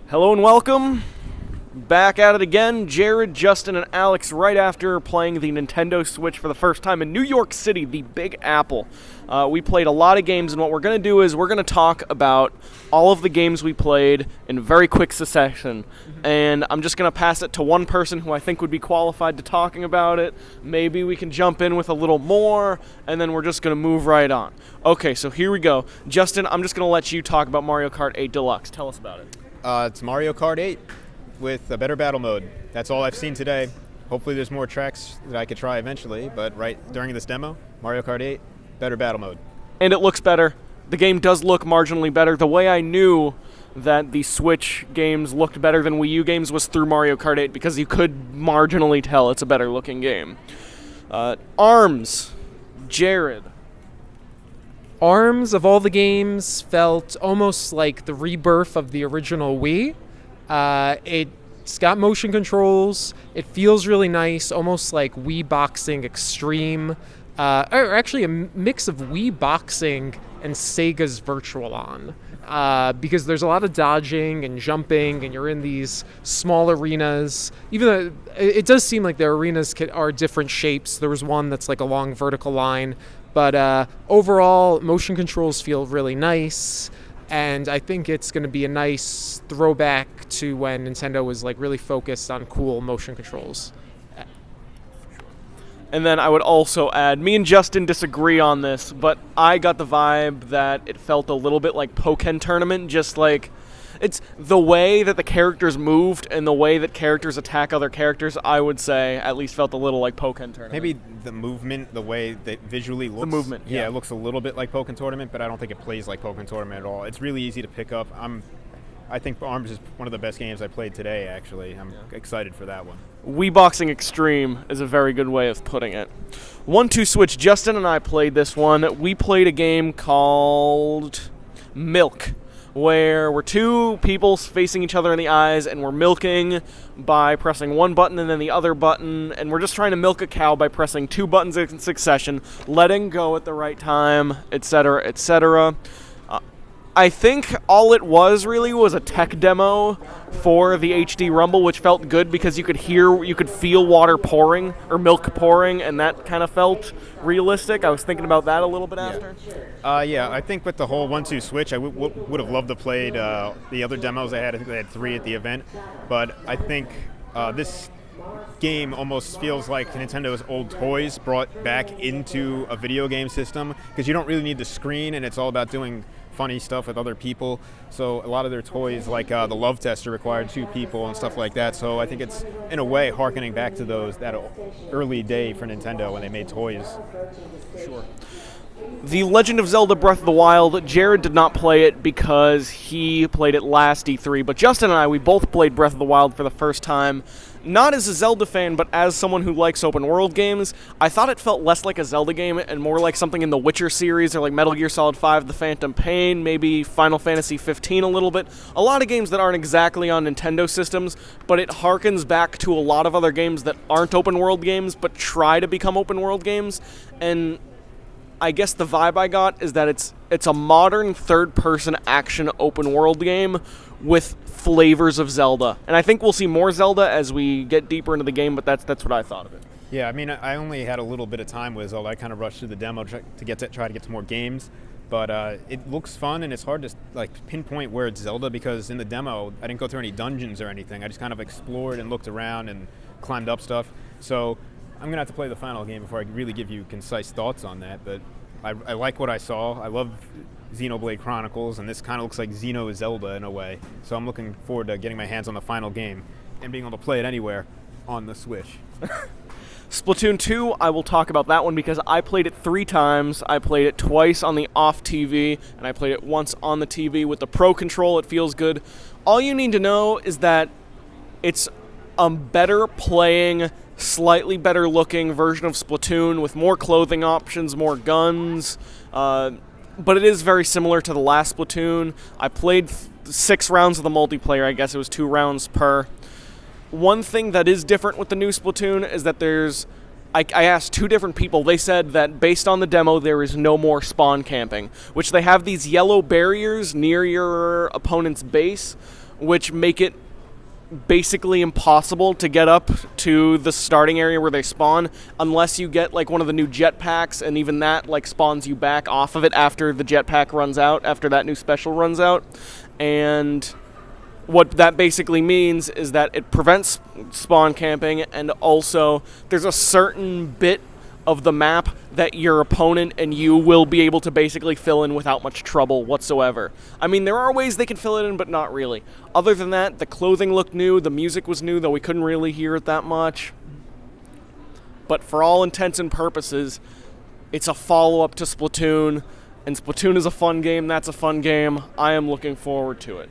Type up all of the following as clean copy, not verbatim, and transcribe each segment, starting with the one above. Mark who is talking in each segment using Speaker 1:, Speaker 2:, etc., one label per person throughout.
Speaker 1: Hello and welcome. Back at it again. Jared, Justin, and Alex right after playing the Nintendo Switch for the first time in New York City, the Big Apple. We played a lot of games, and what we're going to do is we're going to talk about all of the games we played in very quick succession. And I'm just going to pass it to one person who I think would be qualified to talking about it. Maybe we can jump in with a little more, and then we're just going to move right on. Okay, so here we go. Justin, I'm just going to let you talk about Mario Kart 8 Deluxe. Tell us about it.
Speaker 2: It's Mario Kart 8 with a better battle mode. That's all I've seen today. Hopefully there's more tracks that I could try eventually, but right during this demo, Mario Kart 8, better battle mode.
Speaker 1: And it looks better. The game does look marginally better. The way I knew that the Switch games looked better than Wii U games was through Mario Kart 8, because you could marginally tell it's a better looking game. ARMS. Jared.
Speaker 3: ARMS, of all the games, felt almost like the rebirth of the original Wii. It's got motion controls. It feels really nice, almost like Wii Boxing Extreme. Or actually a mix of Wii Boxing and Sega's Virtual On. Because there's a lot of dodging and jumping, and you're in these small arenas. Even though it does seem like their arenas are different shapes. There was one that's like a long vertical line. But overall, motion controls feel really nice, and I think it's going to be a nice throwback to when Nintendo was like really focused on cool motion controls.
Speaker 1: And then I would also add, me and Justin disagree on this, but I got the vibe that it felt a little bit like Pokken Tournament, just like it's the way that the characters moved and the way that characters attack other characters, I would say, at least felt a little like Pokken Tournament.
Speaker 2: Maybe the movement, the way that visually looks.
Speaker 1: The movement, yeah.
Speaker 2: It looks a little bit like Pokken Tournament, but I don't think it plays like Pokken Tournament at all. It's really easy to pick up. I think ARMS is one of the best games I played today, actually. I'm excited for that one.
Speaker 1: Wii Boxing Extreme is a very good way of putting it. 1-2 Switch, Justin and I played this one. We played a game called Milk, where we're two people facing each other in the eyes, and we're milking by pressing one button and then the other button, and we're just trying to milk a cow by pressing two buttons in succession, letting go at the right time, etc., etc. I think all it was really was a tech demo for the HD Rumble, which felt good because you could feel water pouring, or milk pouring, and that kind of felt realistic. I was thinking about that a little bit after.
Speaker 2: I think with the whole 1-2 Switch, I would have loved to play the other demos they had. I think they had 3 at the event, but I think this game almost feels like Nintendo's old toys brought back into a video game system, because you don't really need the screen, and it's all about doing funny stuff with other people. So a lot of their toys, like the Love Tester, required 2 people and stuff like that. So I think it's, in a way, harkening back to that early day for Nintendo when they made toys.
Speaker 1: Sure. The Legend of Zelda Breath of the Wild, Jared did not play it because he played it last E3, but Justin and I, we both played Breath of the Wild for the first time. Not as a Zelda fan, but as someone who likes open world games, I thought it felt less like a Zelda game and more like something in the Witcher series, or like Metal Gear Solid 5, The Phantom Pain, maybe Final Fantasy 15 a little bit. A lot of games that aren't exactly on Nintendo systems, but it harkens back to a lot of other games that aren't open world games, but try to become open world games. And I guess the vibe I got is that it's a modern third-person action open-world game with flavors of Zelda. And I think we'll see more Zelda as we get deeper into the game, but that's what I thought of it.
Speaker 2: Yeah, I mean, I only had a little bit of time with Zelda. I kind of rushed through the demo to try to get to more games. But it looks fun, and it's hard to pinpoint where it's Zelda, because in the demo, I didn't go through any dungeons or anything. I just kind of explored and looked around and climbed up stuff. So I'm going to have to play the final game before I can really give you concise thoughts on that, but I like what I saw. I love Xenoblade Chronicles, and this kind of looks like Xeno Zelda in a way. So I'm looking forward to getting my hands on the final game and being able to play it anywhere on the Switch.
Speaker 1: Splatoon 2, I will talk about that one because I played it 3 times. I played it twice on the off TV, and I played it once on the TV. With the Pro Control, it feels good. All you need to know is that it's a better playing, slightly better looking version of Splatoon with more clothing options, more guns, but it is very similar to the last Splatoon. I played 6 rounds of the multiplayer. I guess it was 2 rounds per. One thing that is different with the new Splatoon is that I asked 2 different people. They said that based on the demo, there is no more spawn camping, which they have these yellow barriers near your opponent's base, which make it basically impossible to get up to the starting area where they spawn unless you get like one of the new jetpacks, and even that like spawns you back off of it after the jetpack runs out, after that new special runs out. And what that basically means is that it prevents spawn camping, and also there's a certain bit of the map that your opponent and you will be able to basically fill in without much trouble whatsoever. I mean, there are ways they can fill it in, but not really. Other than that, the clothing looked new, the music was new, though we couldn't really hear it that much. But for all intents and purposes, it's a follow-up to Splatoon, and Splatoon is a fun game, that's a fun game. I am looking forward to it.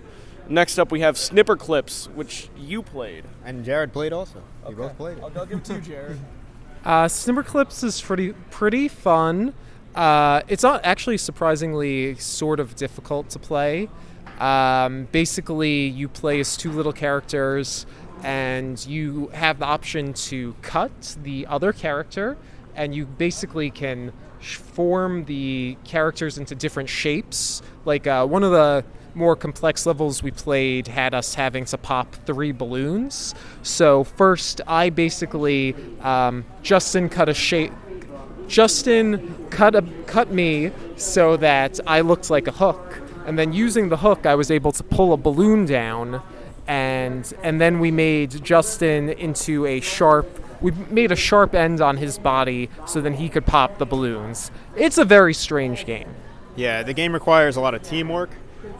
Speaker 1: Next up, we have Timberclipse, which you played.
Speaker 2: And Jared played also. You both played it.
Speaker 1: I'll give it to you, Jared.
Speaker 3: Timberclipse is pretty fun. It's not actually surprisingly sort of difficult to play. Basically, you play as two little characters, and you have the option to cut the other character, and you basically can form the characters into different shapes. Like one of the more complex levels we played had us having to pop 3 balloons. So first, I basically Justin cut me so that I looked like a hook, and then using the hook, I was able to pull a balloon down, and then we made Justin into we made a sharp end on his body so then he could pop the balloons. It's a very strange game.
Speaker 2: Yeah, the game requires a lot of teamwork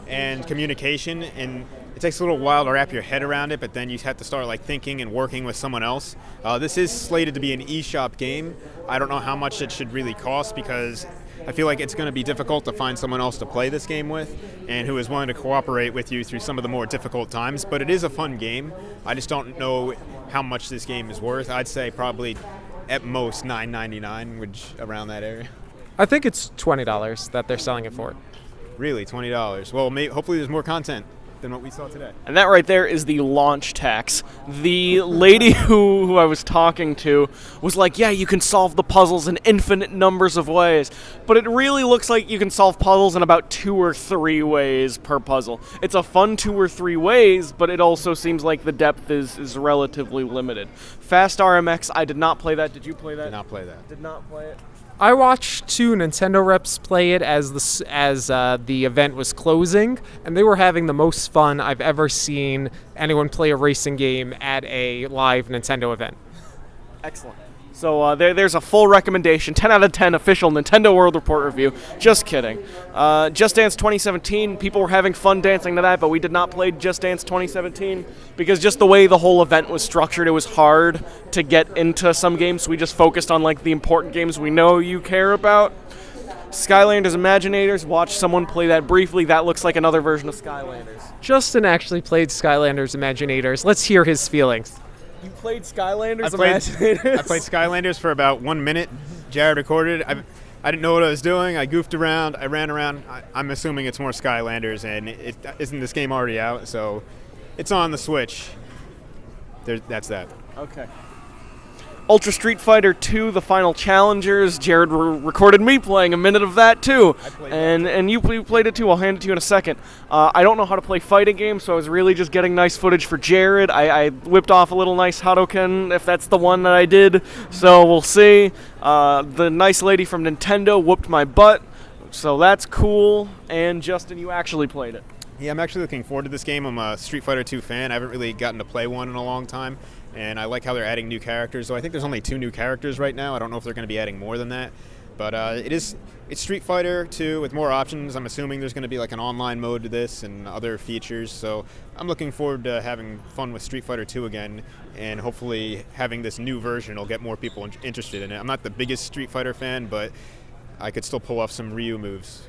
Speaker 2: and communication, and it takes a little while to wrap your head around it, but then you have to start like thinking and working with someone else. This is slated to be an eShop game. I don't know how much it should really cost, because I feel like it's going to be difficult to find someone else to play this game with and who is willing to cooperate with you through some of the more difficult times, but it is a fun game. I just don't know how much this game is worth. I'd say probably at most $9.99, which around that area.
Speaker 3: I think it's $20 that they're selling it for.
Speaker 2: Really, $20. Well, hopefully there's more content than what we saw today.
Speaker 1: And that right there is the launch tax. The lady who I was talking to was like, yeah, you can solve the puzzles in infinite numbers of ways. But it really looks like you can solve puzzles in about 2 or 3 ways per puzzle. It's a fun 2 or 3 ways, but it also seems like the depth is relatively limited. Fast RMX, I did not play that. Did you play that?
Speaker 2: Did not play that.
Speaker 1: Did not play it.
Speaker 3: I watched 2 Nintendo reps play it as the event was closing, and they were having the most fun I've ever seen anyone play a racing game at a live Nintendo event.
Speaker 1: Excellent. So there's a full recommendation, 10 out of 10 official Nintendo World Report review. Just kidding. Just Dance 2017, people were having fun dancing to that, but we did not play Just Dance 2017 because just the way the whole event was structured, it was hard to get into some games, so we just focused on like the important games we know you care about. Skylanders Imaginators, watch someone play that briefly. That looks like another version of Skylanders.
Speaker 3: Justin actually played Skylanders Imaginators. Let's hear his feelings.
Speaker 1: You played Skylanders Imaginators?
Speaker 2: I played Skylanders for about 1 minute. Jared recorded. I didn't know what I was doing. I goofed around. I ran around. I'm assuming it's more Skylanders, and isn't this game already out? So it's on the Switch. That's that.
Speaker 1: Okay. Ultra Street Fighter 2, The Final Challengers. Jared recorded me playing a minute of that too. And you played it too. I'll hand it to you in a second. I don't know how to play fighting games, so I was really just getting nice footage for Jared. I whipped off a little nice Hadouken, if that's the one that I did. So we'll see. The nice lady from Nintendo whooped my butt, so that's cool. And Justin, you actually played it.
Speaker 2: Yeah, I'm actually looking forward to this game. I'm a Street Fighter 2 fan. I haven't really gotten to play one in a long time, and I like how they're adding new characters. So I think there's only 2 new characters right now. I don't know if they're going to be adding more than that, but it's Street Fighter 2 with more options. I'm assuming there's going to be like an online mode to this and other features. So I'm looking forward to having fun with Street Fighter 2 again, and hopefully having this new version will get more people interested in it. I'm not the biggest Street Fighter fan, but I could still pull off some Ryu moves.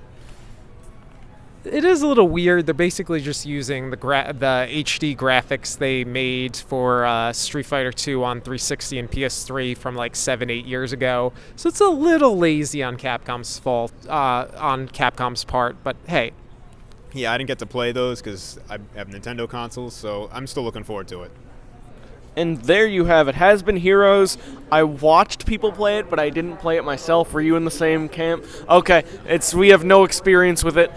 Speaker 3: It is a little weird. They're basically just using the HD graphics they made for Street Fighter 2 on 360 and PS3 from like 7-8 years ago. So it's a little lazy on Capcom's part. But hey.
Speaker 2: Yeah, I didn't get to play those because I have Nintendo consoles, so I'm still looking forward to it.
Speaker 1: And there you have it. Has Been Heroes. I watched people play it, but I didn't play it myself. Were you in the same camp? Okay, we have no experience with it.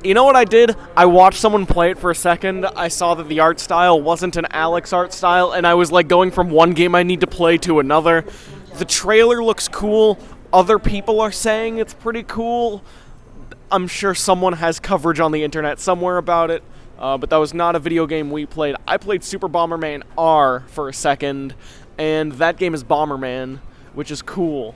Speaker 1: You know what I did? I watched someone play it for a second. I saw that the art style wasn't an Alex art style, and I was like going from one game I need to play to another. The trailer looks cool. Other people are saying it's pretty cool. I'm sure someone has coverage on the internet somewhere about it, but that was not a video game we played. I played Super Bomberman R for a second, and that game is Bomberman, which is cool.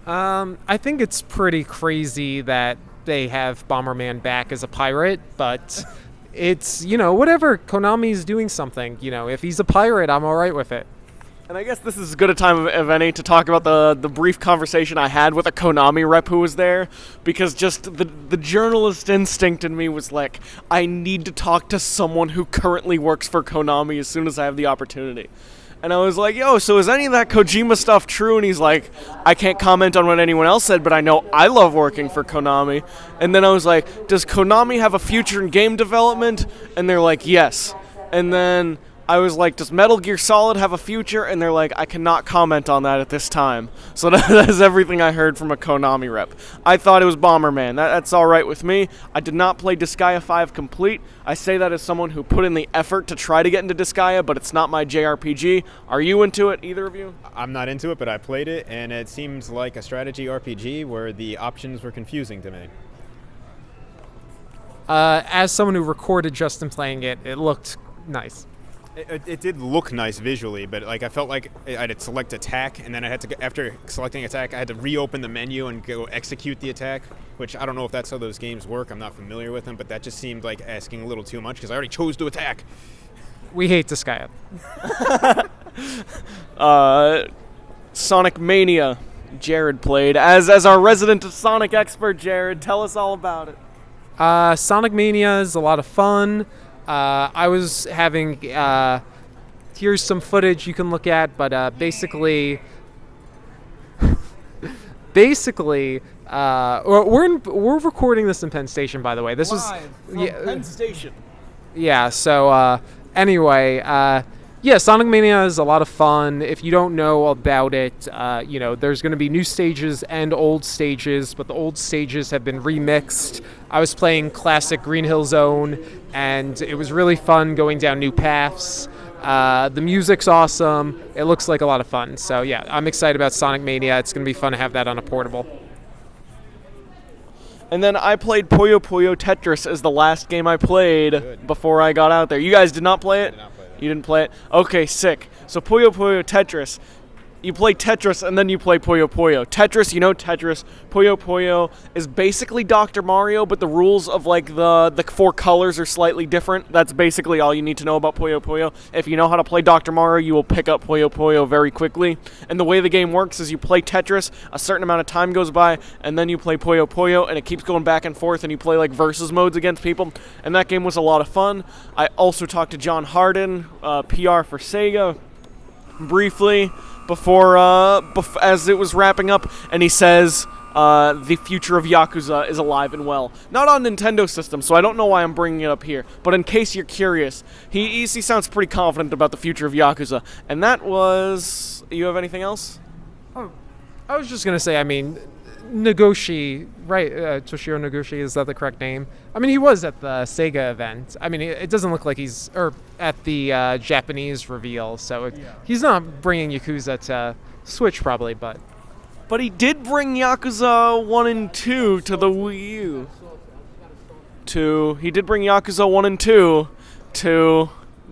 Speaker 3: I think it's pretty crazy that they have Bomberman back as a pirate, but it's, whatever. Konami's doing something. If he's a pirate, I'm all right with it.
Speaker 1: And I guess this is as good a time of any to talk about the brief conversation I had with a Konami rep who was there, because just the journalist instinct in me was like, I need to talk to someone who currently works for Konami as soon as I have the opportunity. And I was like, yo, so is any of that Kojima stuff true? And he's like, I can't comment on what anyone else said, but I know I love working for Konami. And then I was like, does Konami have a future in game development? And they're like, yes. And then I was like, does Metal Gear Solid have a future? And they're like, I cannot comment on that at this time. So that's everything I heard from a Konami rep. I thought it was Bomberman. That's all right with me. I did not play Disgaea 5 complete. I say that as someone who put in the effort to try to get into Disgaea, but it's not my JRPG. Are you into it, either of you?
Speaker 2: I'm not into it, but I played it, and it seems like a strategy RPG where the options were confusing to me.
Speaker 3: As someone who recorded Justin playing it, it looked nice.
Speaker 2: It did look nice visually, but I felt like I had to select attack, and then I had to, after selecting attack, I had to reopen the menu and go execute the attack, which I don't know if that's how those games work. I'm not familiar with them, but that just seemed like asking a little too much because I already chose to attack.
Speaker 3: We hate Disgaea.
Speaker 1: Sonic Mania. Jared played. As our resident Sonic expert, Jared, tell us all about it.
Speaker 3: Sonic Mania is a lot of fun. I was having, here's some footage you can look at, but basically, we're recording this in Penn Station, by the way. This
Speaker 1: Live from Penn Station.
Speaker 3: Yeah. So anyway, Sonic Mania is a lot of fun. If you don't know about it, there's going to be new stages and old stages, but the old stages have been remixed. I was playing classic Green Hill Zone, and it was really fun going down new paths. The music's awesome. It looks like a lot of fun. So yeah, I'm excited about Sonic Mania. It's going to be fun to have that on a portable.
Speaker 1: And then I played Pocoyo Tetris as the last game I played before I got out there. You guys did not play it?
Speaker 2: I did not play it.
Speaker 1: You didn't play it? Okay, sick. So Pocoyo Tetris. You play Tetris and then you play Puyo Puyo. Tetris, Tetris. Puyo Puyo is basically Dr. Mario, but the rules of the four colors are slightly different. That's basically all you need to know about Puyo Puyo. If you know how to play Dr. Mario, you will pick up Puyo Puyo very quickly. And the way the game works is you play Tetris, a certain amount of time goes by, and then you play Puyo Puyo, and it keeps going back and forth, and you play versus modes against people. And that game was a lot of fun. I also talked to John Harden, PR for Sega, briefly before as it was wrapping up, and he says the future of Yakuza is alive and well. Not on Nintendo system, so I don't know why I'm bringing it up here, but in case you're curious, he sounds pretty confident about the future of Yakuza. And that was... You have anything else?
Speaker 3: Oh, I was just going to say, Nagoshi, right, Toshiro Nagoshi, is that the correct name? He was at the Sega event. It doesn't look like he's at the Japanese reveal, so he's not bringing Yakuza to Switch probably, but
Speaker 1: he did bring Yakuza 1 and 2 to the Wii U. He did bring Yakuza 1 and 2 to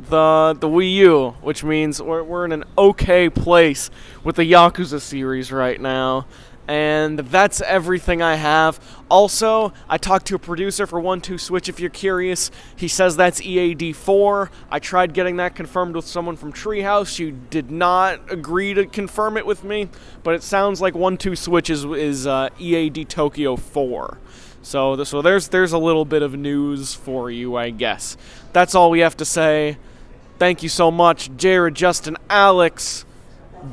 Speaker 1: the Wii U, which means we're in an okay place with the Yakuza series right now. And that's everything I have. Also, I talked to a producer for 1-2 Switch if you're curious. He says that's EAD4. I tried getting that confirmed with someone from Treehouse. She did not agree to confirm it with me, but it sounds like 1-2 Switch is EAD Tokyo 4. So there's a little bit of news for you, I guess. That's all we have to say. Thank you so much, Jared, Justin, Alex.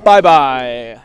Speaker 1: Bye-bye.